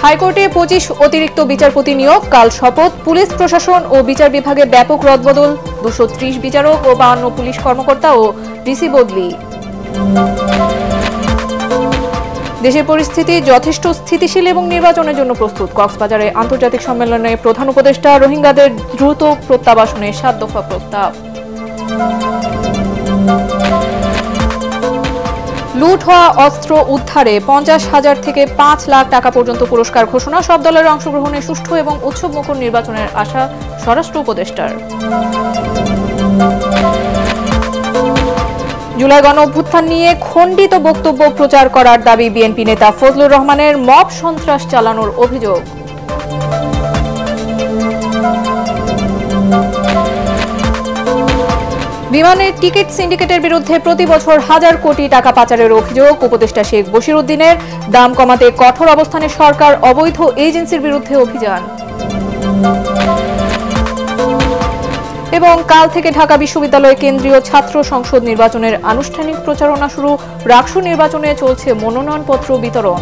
হাইকোর্টে 25 অতিরিক্ত বিচারপতি নিয়োগ, কাল শপথ। পুলিশ প্রশাসন ও বিচার বিভাগে ব্যাপক রদবদল, 230 বিচারক ও 52 পুলিশ কর্মকর্তা ও ডিসি বদলি। দেশের পরিস্থিতি যথেষ্ট স্থিতিশীল এবং নির্বাচনের জন্য প্রস্তুত। কক্সবাজারে আন্তর্জাতিক সম্মেলনে প্রধান উপদেষ্টা, রোহিঙ্গাদের দ্রুত প্রত্যাবাসনে 7 দফা প্রস্তাব। লুট হওয়া অস্ত্র উদ্ধারে 50,000 থেকে 5 লাখ টাকা পর্যন্ত পুরস্কার ঘোষণা। সব দলের অংশগ্রহণে সুষ্ঠু এবং উৎসবমুখর নির্বাচনের আশা স্বরাষ্ট্র উপদেষ্টার। জুলাই গণ অভ্যুত্থান নিয়ে খণ্ডিত বক্তব্য প্রচার করার দাবি বিএনপি নেতা ফজলুর রহমানের। মব সন্ত্রাস চালানোর অভিযোগ। বিমানের টিকিট সিন্ডিকেটের বিরুদ্ধে প্রতি বছর হাজার কোটি টাকা পাচারের অভিযোগ উপদেষ্টা শেখ বশিরউদ্দিনের। দাম কমাতে কঠোর অবস্থানে সরকার, অবৈধ এজেন্সির বিরুদ্ধে অভিযান। এবং কাল থেকে ঢাকা বিশ্ববিদ্যালয় কেন্দ্রীয় ছাত্র সংসদ নির্বাচনের আনুষ্ঠানিক প্রচারণা শুরু। রাকসু নির্বাচনে চলছে মনোনয়নপত্র বিতরণ।